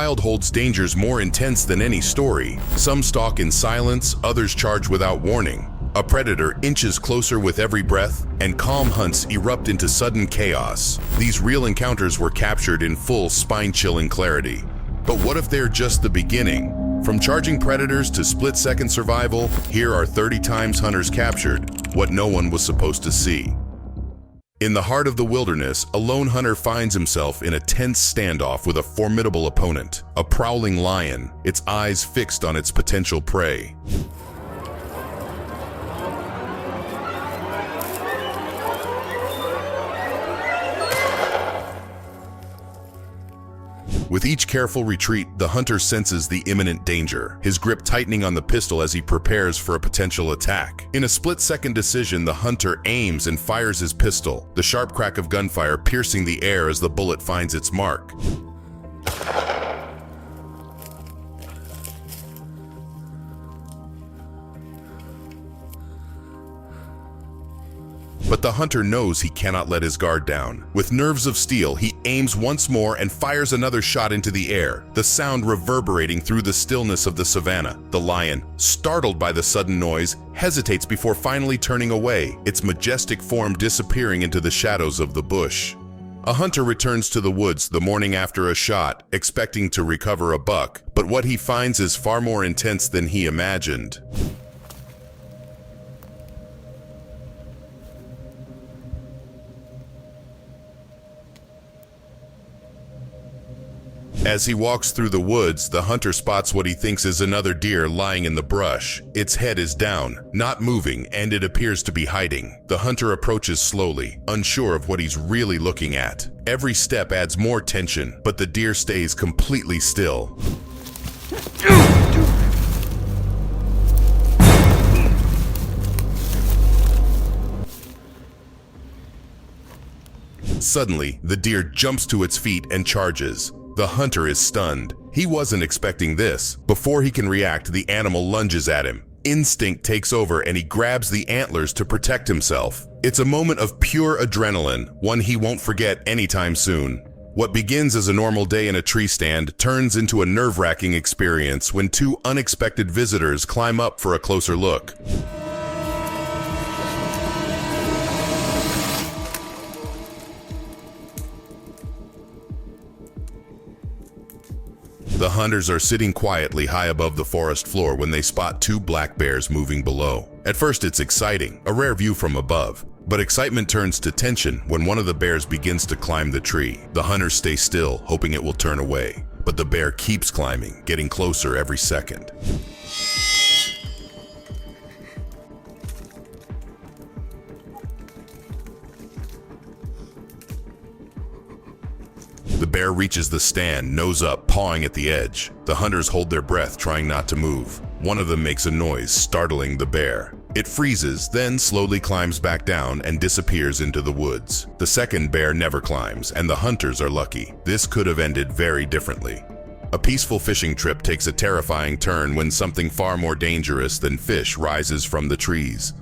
wild holds dangers more intense than any story. Some stalk in silence, others charge without warning. A predator inches closer with every breath, and calm hunts erupt into sudden chaos. These real encounters were captured in full, spine-chilling clarity. But what if they're just the beginning? From charging predators to split-second survival, here are 30 times hunters captured what no one was supposed to see. In the heart of the wilderness, a lone hunter finds himself in a tense standoff with a formidable opponent, a prowling lion, its eyes fixed on its potential prey. With each careful retreat, the hunter senses the imminent danger, his grip tightening on the pistol as he prepares for a potential attack. In a split-second decision, the hunter aims and fires his pistol, the sharp crack of gunfire piercing the air as the bullet finds its mark. But the hunter knows he cannot let his guard down. With nerves of steel, he aims once more and fires another shot into the air, the sound reverberating through the stillness of the savannah. The lion, startled by the sudden noise, hesitates before finally turning away, its majestic form disappearing into the shadows of the bush. A hunter returns to the woods the morning after a shot, expecting to recover a buck, but what he finds is far more intense than he imagined. As he walks through the woods, the hunter spots what he thinks is another deer lying in the brush. Its head is down, not moving, and it appears to be hiding. The hunter approaches slowly, unsure of what he's really looking at. Every step adds more tension, but the deer stays completely still. Suddenly, the deer jumps to its feet and charges. The hunter is stunned. He wasn't expecting this. Before he can react, the animal lunges at him. Instinct takes over and he grabs the antlers to protect himself. It's a moment of pure adrenaline, one he won't forget anytime soon. What begins as a normal day in a tree stand turns into a nerve-wracking experience when two unexpected visitors climb up for a closer look. The hunters are sitting quietly high above the forest floor when they spot two black bears moving below. At first it's exciting, a rare view from above. But excitement turns to tension when one of the bears begins to climb the tree. The hunters stay still, hoping it will turn away. But the bear keeps climbing, getting closer every second. The bear reaches the stand, nose up, pawing at the edge. The hunters hold their breath, trying not to move. One of them makes a noise, startling the bear. It freezes, then slowly climbs back down and disappears into the woods. The second bear never climbs, and the hunters are lucky. This could have ended very differently. A peaceful fishing trip takes a terrifying turn when something far more dangerous than fish rises from the trees.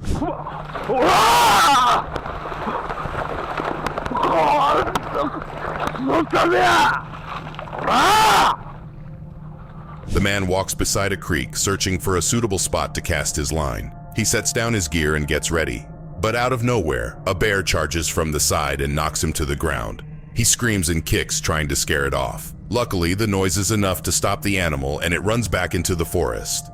The man walks beside a creek, searching for a suitable spot to cast his line. He sets down his gear and gets ready. But out of nowhere, a bear charges from the side and knocks him to the ground. He screams and kicks, trying to scare it off. Luckily, the noise is enough to stop the animal and it runs back into the forest.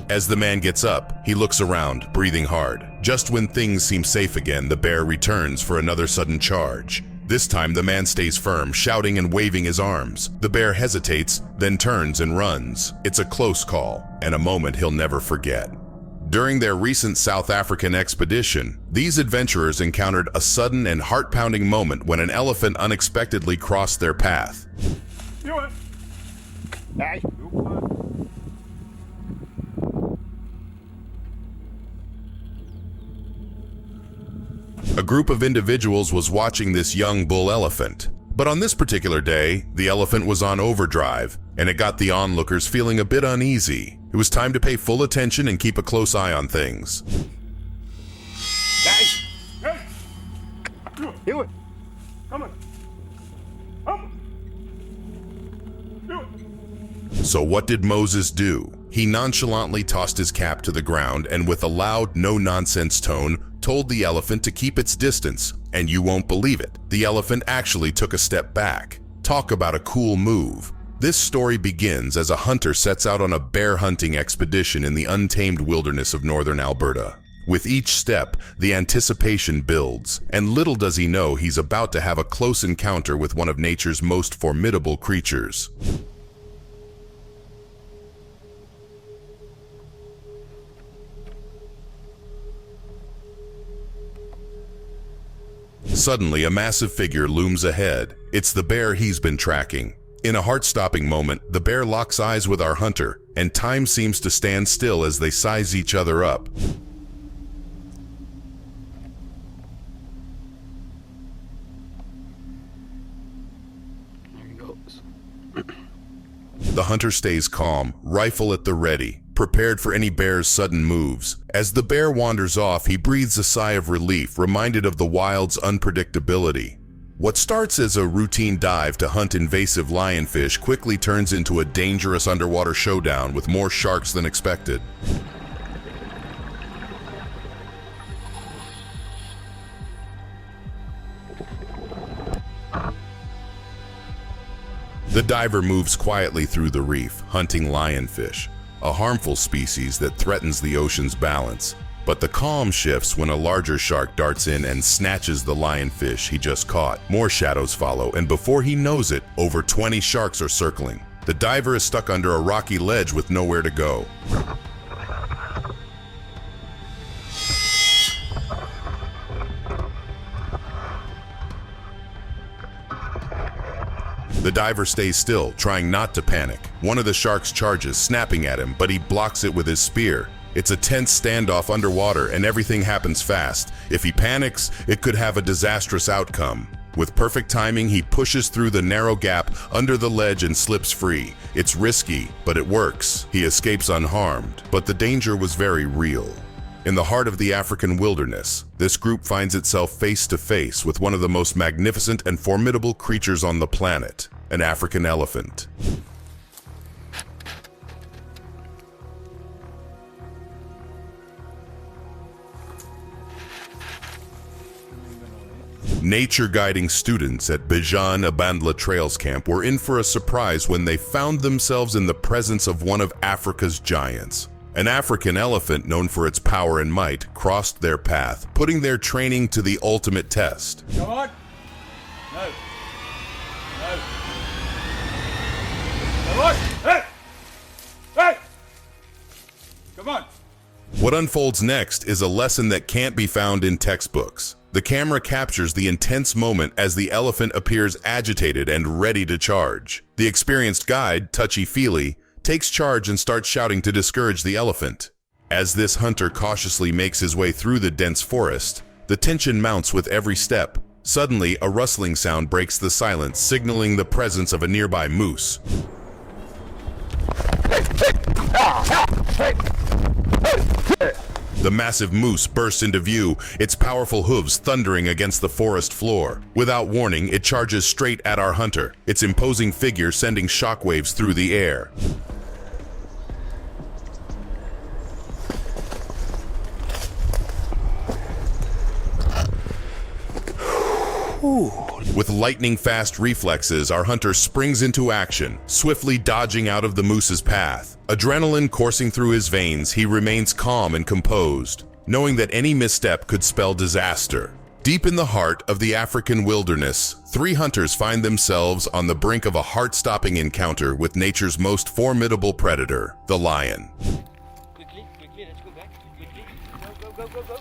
As the man gets up, he looks around, breathing hard. Just when things seem safe again, the bear returns for another sudden charge. This time, the man stays firm, shouting and waving his arms. The bear hesitates, then turns and runs. It's a close call, and a moment he'll never forget. During their recent South African expedition, these adventurers encountered a sudden and heart-pounding moment when an elephant unexpectedly crossed their path. A group of individuals was watching this young bull elephant. But on this particular day, the elephant was on overdrive, and it got the onlookers feeling a bit uneasy. It was time to pay full attention and keep a close eye on things. Guys! Hey! Do it! Come on! Come! Do it! So what did Moses do? He nonchalantly tossed his cap to the ground and with a loud, no-nonsense tone, told the elephant to keep its distance, and you won't believe it. The elephant actually took a step back. Talk about a cool move. This story begins as a hunter sets out on a bear hunting expedition in the untamed wilderness of northern Alberta. With each step, the anticipation builds, and little does he know he's about to have a close encounter with one of nature's most formidable creatures. Suddenly, a massive figure looms ahead. It's the bear he's been tracking. In a heart-stopping moment, the bear locks eyes with our hunter, and time seems to stand still as they size each other up. There he goes. The hunter stays calm, rifle at the ready, prepared for any bear's sudden moves. As the bear wanders off, he breathes a sigh of relief, reminded of the wild's unpredictability. What starts as a routine dive to hunt invasive lionfish quickly turns into a dangerous underwater showdown with more sharks than expected. The diver moves quietly through the reef, hunting lionfish, a harmful species that threatens the ocean's balance. But the calm shifts when a larger shark darts in and snatches the lionfish he just caught. More shadows follow, and before he knows it, over 20 sharks are circling. The diver is stuck under a rocky ledge with nowhere to go. The diver stays still, trying not to panic. One of the sharks charges, snapping at him, but he blocks it with his spear. It's a tense standoff underwater, and everything happens fast. If he panics, it could have a disastrous outcome. With perfect timing, he pushes through the narrow gap under the ledge and slips free. It's risky, but it works. He escapes unharmed, but the danger was very real. In the heart of the African wilderness, this group finds itself face to face with one of the most magnificent and formidable creatures on the planet, an African elephant. Nature guiding students at Bijan Abandla Trails Camp were in for a surprise when they found themselves in the presence of one of Africa's giants. An African elephant known for its power and might crossed their path, putting their training to the ultimate test. Come on! No! No! Come on! Hey! Hey! Come on! What unfolds next is a lesson that can't be found in textbooks. The camera captures the intense moment as the elephant appears agitated and ready to charge. The experienced guide, touchy-feely, takes charge and starts shouting to discourage the elephant. As this hunter cautiously makes his way through the dense forest, the tension mounts with every step. Suddenly, a rustling sound breaks the silence, signaling the presence of a nearby moose. The massive moose bursts into view, its powerful hooves thundering against the forest floor. Without warning, it charges straight at our hunter, its imposing figure sending shockwaves through the air. With lightning-fast reflexes, our hunter springs into action, swiftly dodging out of the moose's path. Adrenaline coursing through his veins, he remains calm and composed, knowing that any misstep could spell disaster. Deep in the heart of the African wilderness, three hunters find themselves on the brink of a heart-stopping encounter with nature's most formidable predator, the lion. Quickly, let's go back. Quickly. Go. Go.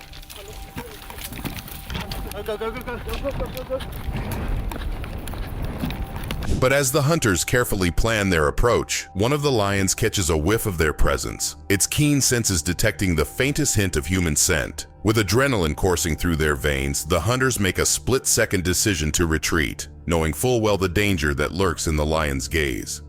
But as the hunters carefully plan their approach, one of the lions catches a whiff of their presence, its keen senses detecting the faintest hint of human scent. With adrenaline coursing through their veins, the hunters make a split-second decision to retreat. knowing full well the danger that lurks in the lion's gaze.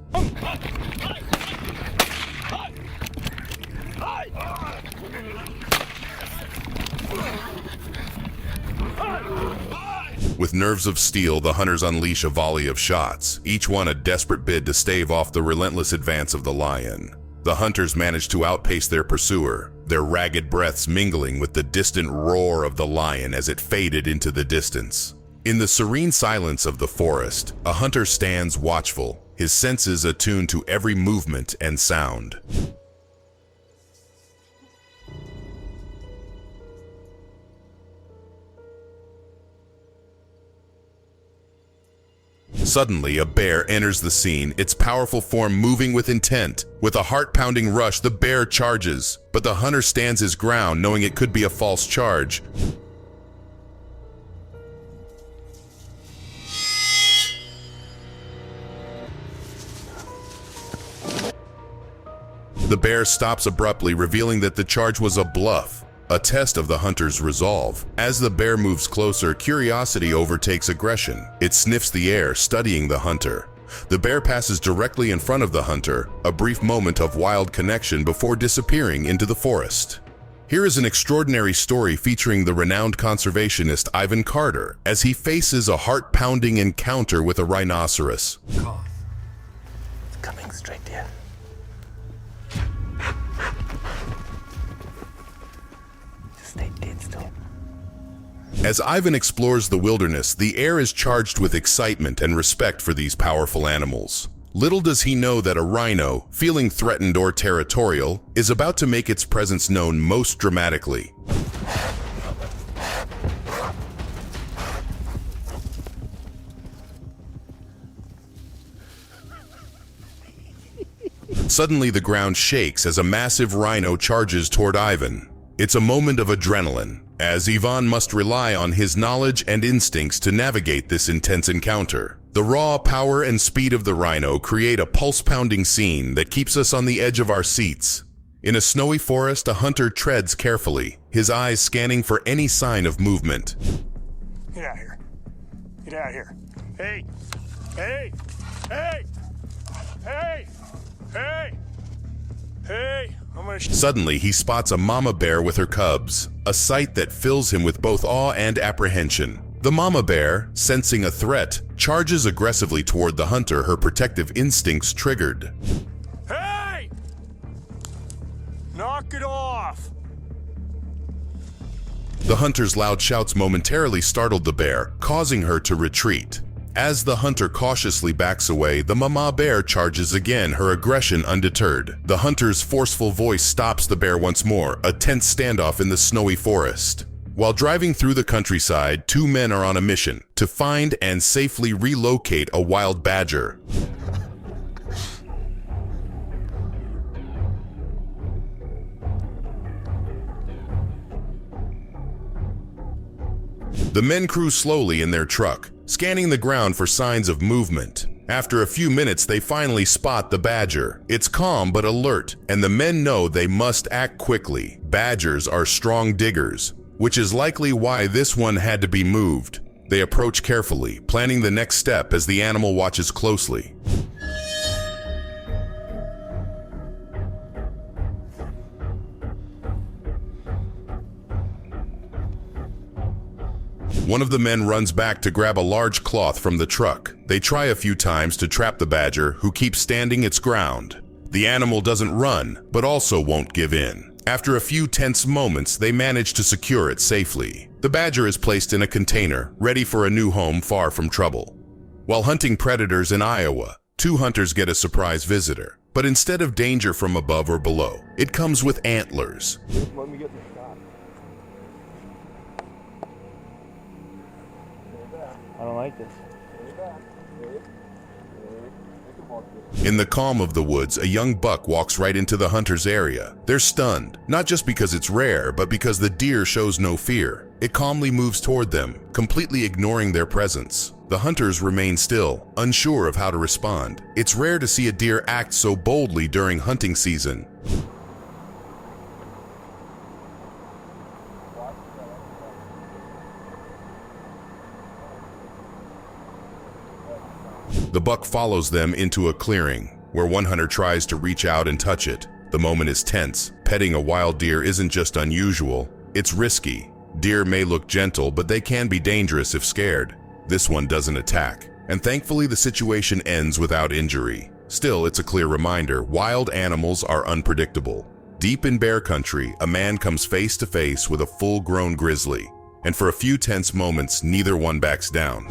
With nerves of steel, the hunters unleash a volley of shots, each one a desperate bid to stave off the relentless advance of the lion. The hunters manage to outpace their pursuer, their ragged breaths mingling with the distant roar of the lion as it faded into the distance. In the serene silence of the forest, a hunter stands watchful, his senses attuned to every movement and sound. Suddenly, a bear enters the scene, its powerful form moving with intent. With a heart-pounding rush, the bear charges, but the hunter stands his ground, knowing it could be a false charge. The bear stops abruptly, revealing that the charge was a bluff, a test of the hunter's resolve. As the bear moves closer, curiosity overtakes aggression. It sniffs the air, studying the hunter. The bear passes directly in front of the hunter, a brief moment of wild connection before disappearing into the forest. Here is an extraordinary story featuring the renowned conservationist Ivan Carter as he faces a heart-pounding encounter with a rhinoceros. It's coming straight to you. Stay dead still. As Ivan explores the wilderness, the air is charged with excitement and respect for these powerful animals. Little does he know that a rhino, feeling threatened or territorial, is about to make its presence known most dramatically. Suddenly, the ground shakes as a massive rhino charges toward Ivan. It's a moment of adrenaline, as Ivan must rely on his knowledge and instincts to navigate this intense encounter. The raw power and speed of the rhino create a pulse-pounding scene that keeps us on the edge of our seats. In a snowy forest, a hunter treads carefully, his eyes scanning for any sign of movement. Get out of here. Get out of here. Hey! Hey! Hey! Hey! Hey! Hey! Suddenly, he spots a mama bear with her cubs, a sight that fills him with both awe and apprehension. The mama bear, sensing a threat, charges aggressively toward the hunter, her protective instincts triggered. Hey! Knock it off! The hunter's loud shouts momentarily startled the bear, causing her to retreat. As the hunter cautiously backs away, the mama bear charges again, her aggression undeterred. The hunter's forceful voice stops the bear once more, a tense standoff in the snowy forest. While driving through the countryside, two men are on a mission to find and safely relocate a wild badger. The men cruise slowly in their truck, scanning the ground for signs of movement. After a few minutes, they finally spot the badger. It's calm but alert, and the men know they must act quickly. Badgers are strong diggers, which is likely why this one had to be moved. They approach carefully, planning the next step as the animal watches closely. One of the men runs back to grab a large cloth from the truck. They try a few times to trap the badger, who keeps standing its ground. The animal doesn't run, but also won't give in. After a few tense moments, they manage to secure it safely. The badger is placed in a container, ready for a new home far from trouble. While hunting predators in Iowa, two hunters get a surprise visitor. But instead of danger from above or below, it comes with antlers. Let me get the shot. I don't like this. In the calm of the woods, a young buck walks right into the hunter's area. They're stunned, not just because it's rare, but because the deer shows no fear. It calmly moves toward them, completely ignoring their presence. The hunters remain still, unsure of how to respond. It's rare to see a deer act so boldly during hunting season. The buck follows them into a clearing, where one hunter tries to reach out and touch it. The moment is tense. Petting a wild deer isn't just unusual, it's risky. Deer may look gentle, but they can be dangerous if scared. This one doesn't attack, and thankfully the situation ends without injury. Still, it's a clear reminder, wild animals are unpredictable. Deep in bear country, a man comes face to face with a full-grown grizzly, and for a few tense moments, neither one backs down.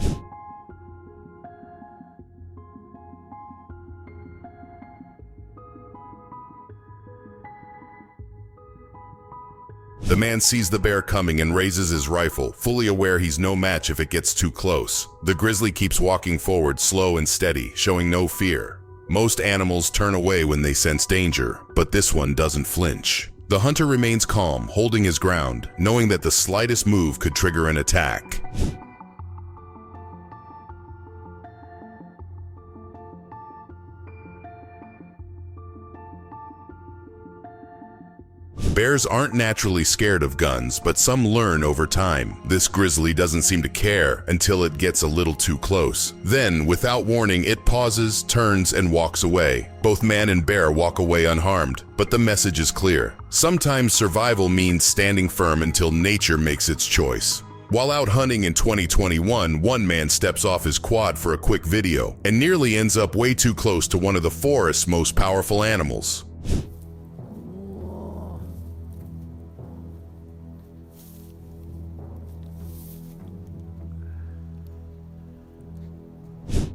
The man sees the bear coming and raises his rifle, fully aware he's no match if it gets too close. The grizzly keeps walking forward, slow and steady, showing no fear. Most animals turn away when they sense danger, but this one doesn't flinch. The hunter remains calm, holding his ground, knowing that the slightest move could trigger an attack. Bears aren't naturally scared of guns, but some learn over time. This grizzly doesn't seem to care until it gets a little too close. Then, without warning, it pauses, turns, and walks away. Both man and bear walk away unharmed, but the message is clear. Sometimes survival means standing firm until nature makes its choice. While out hunting in 2021, one man steps off his quad for a quick video and nearly ends up way too close to one of the forest's most powerful animals.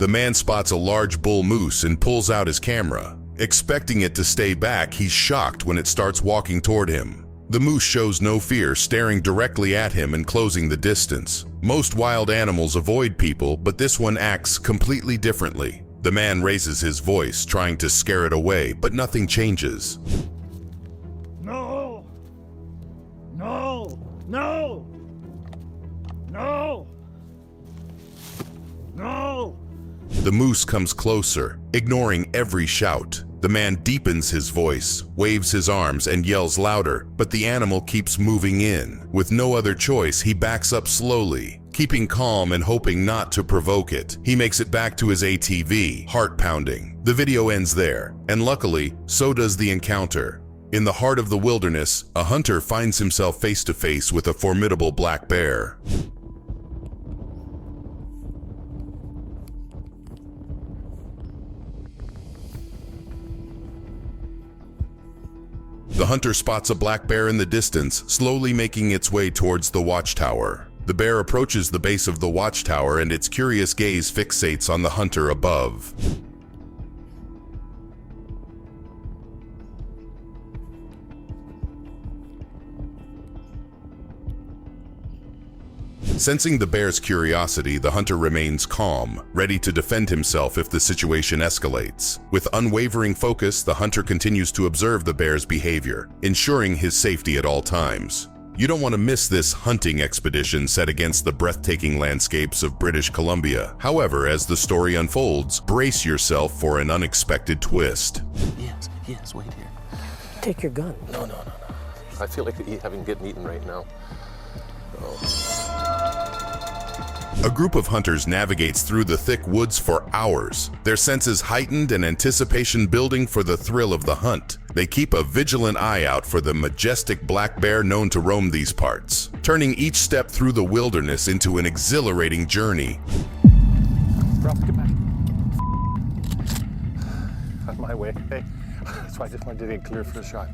The man spots a large bull moose and pulls out his camera. Expecting it to stay back, he's shocked when it starts walking toward him. The moose shows no fear, staring directly at him and closing the distance. Most wild animals avoid people, but this one acts completely differently. The man raises his voice, trying to scare it away, but nothing changes. No! No! No! No! No! The moose comes closer, ignoring every shout. The man deepens his voice, waves his arms, and yells louder, but the animal keeps moving in. With no other choice, he backs up slowly, keeping calm and hoping not to provoke it. He makes it back to his ATV, heart pounding. The video ends there, and luckily, so does the encounter. In the heart of the wilderness, a hunter finds himself face to face with a formidable black bear. The hunter spots a black bear in the distance, slowly making its way towards the watchtower. The bear approaches the base of the watchtower and its curious gaze fixates on the hunter above. Sensing the bear's curiosity, the hunter remains calm, ready to defend himself if the situation escalates. With unwavering focus, the hunter continues to observe the bear's behavior, ensuring his safety at all times. You don't want to miss this hunting expedition set against the breathtaking landscapes of British Columbia. However, as the story unfolds, brace yourself for an unexpected twist. Yes, wait here. Take your gun. No. I feel like getting eaten right now. A group of hunters navigates through the thick woods for hours, their senses heightened and anticipation building for the thrill of the hunt. They keep a vigilant eye out for the majestic black bear known to roam these parts, turning each step through the wilderness into an exhilarating journey. Ross, get back. Out of my way, hey. That's why I just wanted to get clear for the shot.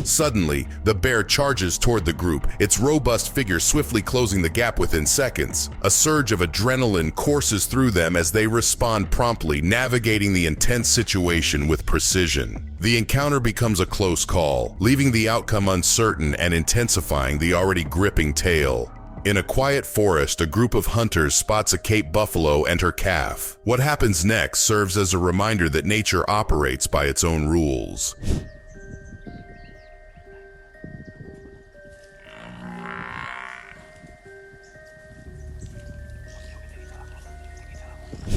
Suddenly, the bear charges toward the group, its robust figure swiftly closing the gap within seconds. A surge of adrenaline courses through them as they respond promptly, navigating the intense situation with precision. The encounter becomes a close call, leaving the outcome uncertain and intensifying the already gripping tale. In a quiet forest, a group of hunters spots a Cape buffalo and her calf. What happens next serves as a reminder that nature operates by its own rules.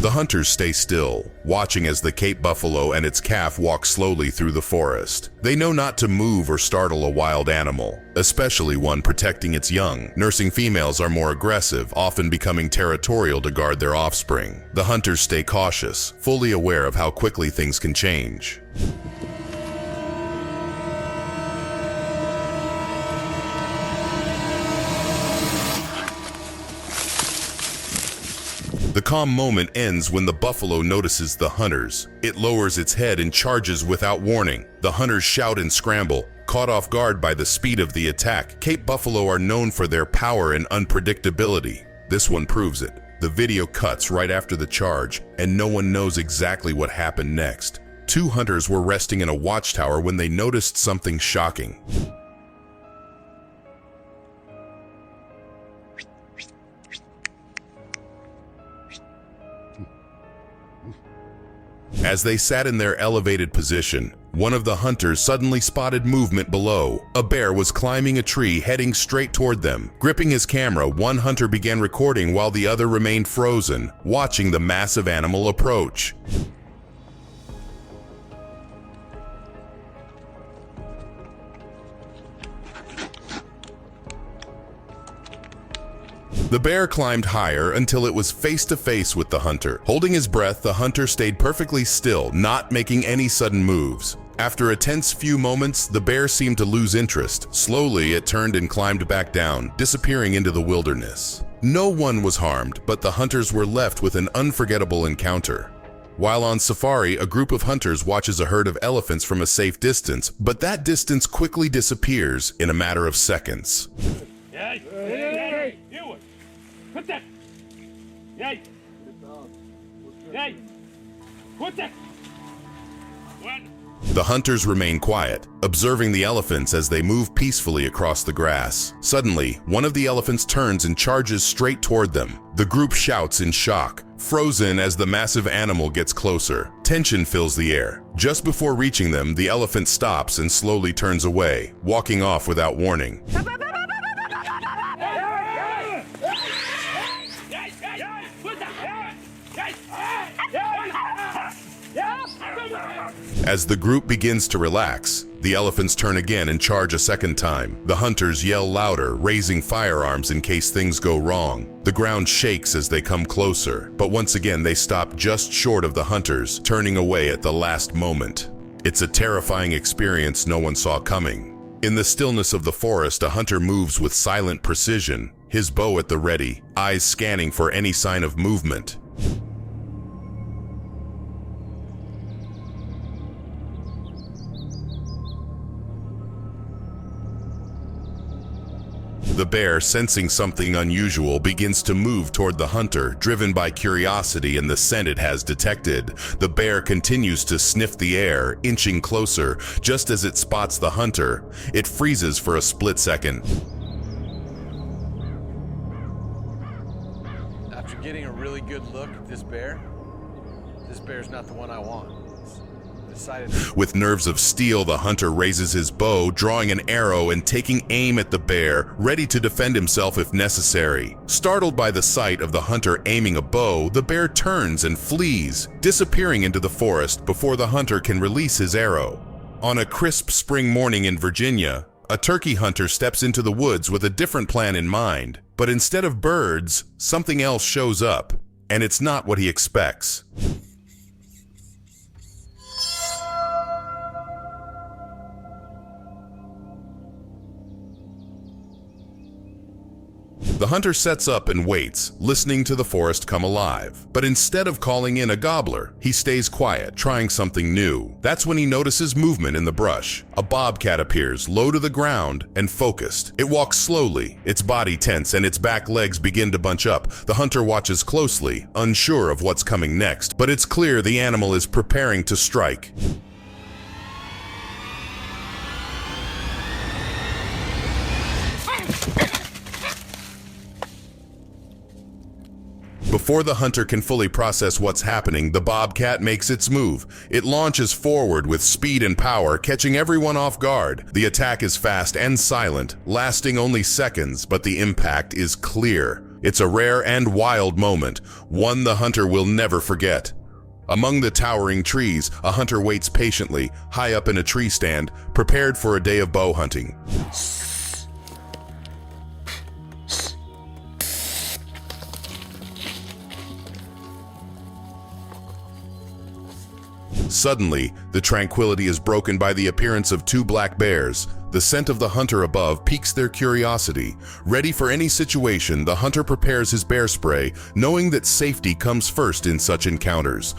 The hunters stay still, watching as the Cape buffalo and its calf walk slowly through the forest. They know not to move or startle a wild animal, especially one protecting its young. Nursing females are more aggressive, often becoming territorial to guard their offspring. The hunters stay cautious, fully aware of how quickly things can change. The calm moment ends when the buffalo notices the hunters. It lowers its head and charges without warning. The hunters shout and scramble, caught off guard by the speed of the attack. Cape buffalo are known for their power and unpredictability. This one proves it. The video cuts right after the charge, and no one knows exactly what happened next. Two hunters were resting in a watchtower when they noticed something shocking. As they sat in their elevated position, one of the hunters suddenly spotted movement below. A bear was climbing a tree, heading straight toward them. Gripping his camera, one hunter began recording while the other remained frozen, watching the massive animal approach. The bear climbed higher until it was face to face with the hunter. Holding his breath, the hunter stayed perfectly still, not making any sudden moves. After a tense few moments, the bear seemed to lose interest. Slowly, it turned and climbed back down, disappearing into the wilderness. No one was harmed, but the hunters were left with an unforgettable encounter. While on safari, a group of hunters watches a herd of elephants from a safe distance, but that distance quickly disappears in a matter of seconds. The hunters remain quiet, observing the elephants as they move peacefully across the grass. Suddenly, one of the elephants turns and charges straight toward them. The group shouts in shock, frozen as the massive animal gets closer. Tension fills the air. Just before reaching them, the elephant stops and slowly turns away, walking off without warning. As the group begins to relax, the elephants turn again and charge a second time. The hunters yell louder, raising firearms in case things go wrong. The ground shakes as they come closer, but once again they stop just short of the hunters, turning away at the last moment. It's a terrifying experience no one saw coming. In the stillness of the forest, a hunter moves with silent precision, his bow at the ready, eyes scanning for any sign of movement. The bear, sensing something unusual, begins to move toward the hunter, driven by curiosity and the scent it has detected. The bear continues to sniff the air, inching closer. Just as it spots the hunter, it freezes for a split second. After getting a really good look at this bear's not the one I want. With nerves of steel, the hunter raises his bow, drawing an arrow and taking aim at the bear, ready to defend himself if necessary. Startled by the sight of the hunter aiming a bow, the bear turns and flees, disappearing into the forest before the hunter can release his arrow. On a crisp spring morning in Virginia, a turkey hunter steps into the woods with a different plan in mind. But instead of birds, something else shows up, and it's not what he expects. The hunter sets up and waits, listening to the forest come alive. But instead of calling in a gobbler, he stays quiet, trying something new. That's when he notices movement in the brush. A bobcat appears, low to the ground and focused. It walks slowly, its body tense, and its back legs begin to bunch up. The hunter watches closely, unsure of what's coming next, but it's clear the animal is preparing to strike. Before the hunter can fully process what's happening, the bobcat makes its move. It launches forward with speed and power, catching everyone off guard. The attack is fast and silent, lasting only seconds, but the impact is clear. It's a rare and wild moment, one the hunter will never forget. Among the towering trees, a hunter waits patiently, high up in a tree stand, prepared for a day of bow hunting. Suddenly, the tranquility is broken by the appearance of two black bears. The scent of the hunter above piques their curiosity. Ready for any situation, the hunter prepares his bear spray, knowing that safety comes first in such encounters.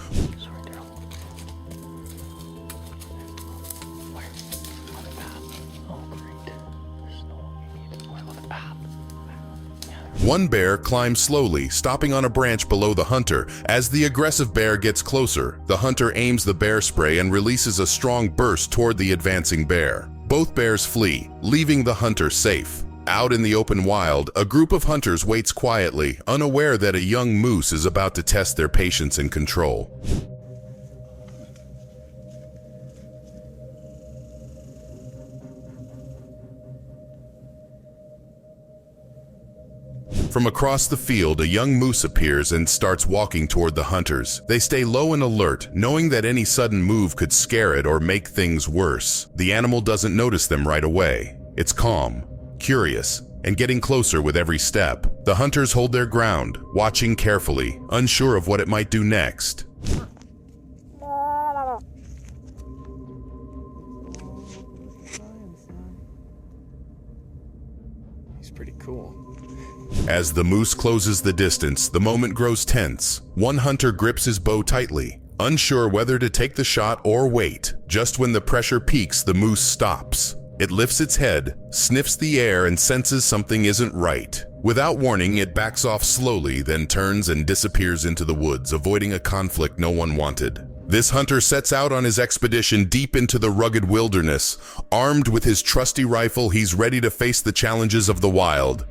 One bear climbs slowly, stopping on a branch below the hunter. As the aggressive bear gets closer, the hunter aims the bear spray and releases a strong burst toward the advancing bear. Both bears flee, leaving the hunter safe. Out in the open wild, a group of hunters waits quietly, unaware that a young moose is about to test their patience and control. From across the field, a young moose appears and starts walking toward the hunters. They stay low and alert, knowing that any sudden move could scare it or make things worse. The animal doesn't notice them right away. It's calm, curious, and getting closer with every step. The hunters hold their ground, watching carefully, unsure of what it might do next. He's pretty cool. As the moose closes the distance, the moment grows tense. One hunter grips his bow tightly, unsure whether to take the shot or wait. Just when the pressure peaks, the moose stops. It lifts its head, sniffs the air, and senses something isn't right. Without warning, it backs off slowly, then turns and disappears into the woods, avoiding a conflict no one wanted. This hunter sets out on his expedition deep into the rugged wilderness. Armed with his trusty rifle, he's ready to face the challenges of the wild.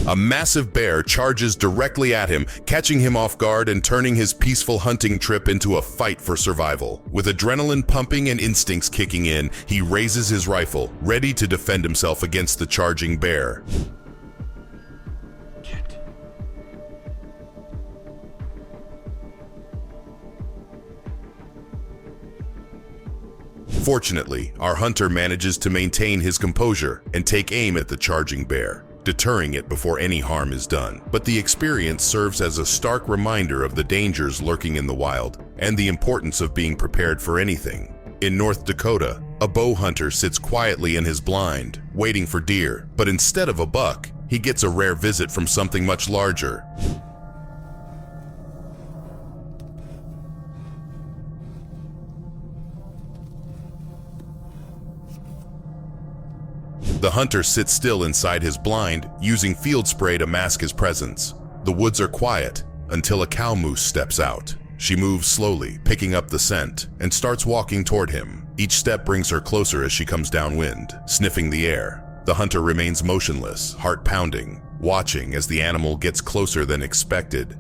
A massive bear charges directly at him, catching him off guard and turning his peaceful hunting trip into a fight for survival. With adrenaline pumping and instincts kicking in, he raises his rifle, ready to defend himself against the charging bear. Fortunately, our hunter manages to maintain his composure and take aim at the charging bear, deterring it before any harm is done. But the experience serves as a stark reminder of the dangers lurking in the wild and the importance of being prepared for anything. In North Dakota, a bow hunter sits quietly in his blind, waiting for deer, but instead of a buck, he gets a rare visit from something much larger. The hunter sits still inside his blind, using field spray to mask his presence. The woods are quiet until a cow moose steps out. She moves slowly, picking up the scent, and starts walking toward him. Each step brings her closer as she comes downwind, sniffing the air. The hunter remains motionless, heart pounding, watching as the animal gets closer than expected.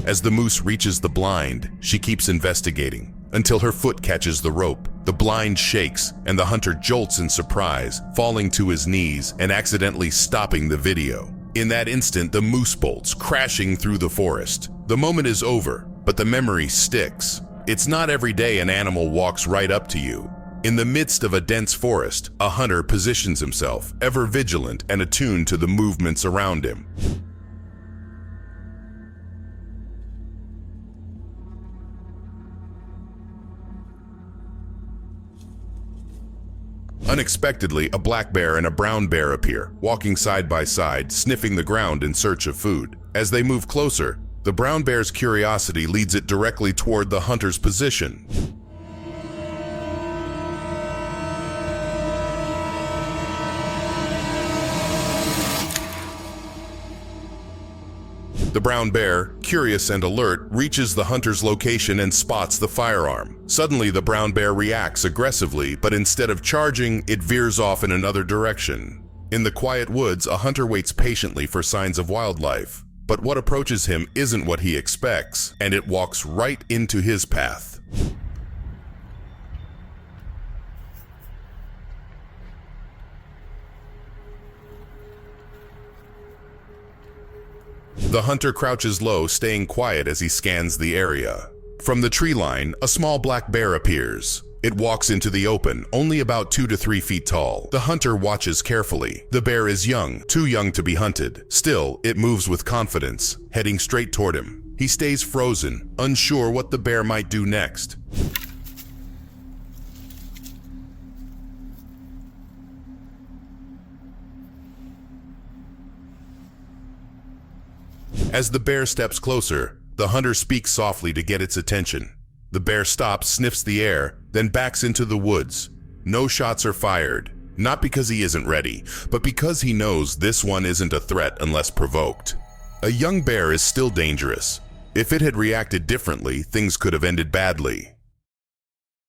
As the moose reaches the blind, she keeps investigating until her foot catches the rope. The blind shakes and the hunter jolts in surprise, falling to his knees and accidentally stopping the video. In that instant, the moose bolts, crashing through the forest. The moment is over, but the memory sticks. It's not every day an animal walks right up to you. In the midst of a dense forest, a hunter positions himself, ever vigilant and attuned to the movements around him. Unexpectedly, a black bear and a brown bear appear, walking side by side, sniffing the ground in search of food. As they move closer, the brown bear's curiosity leads it directly toward the hunter's position. The brown bear, curious and alert, reaches the hunter's location and spots the firearm. Suddenly, the brown bear reacts aggressively, but instead of charging, it veers off in another direction. In the quiet woods, a hunter waits patiently for signs of wildlife. But what approaches him isn't what he expects, and it walks right into his path. The hunter crouches low, staying quiet as he scans the area. From the tree line, a small black bear appears. It walks into the open, only about 2 to 3 feet tall. The hunter watches carefully. The bear is young, too young to be hunted. Still, it moves with confidence, heading straight toward him. He stays frozen, unsure what the bear might do next. As the bear steps closer, the hunter speaks softly to get its attention. The bear stops, sniffs the air, then backs into the woods. No shots are fired, not because he isn't ready, but because he knows this one isn't a threat unless provoked. A young bear is still dangerous. If it had reacted differently, things could have ended badly.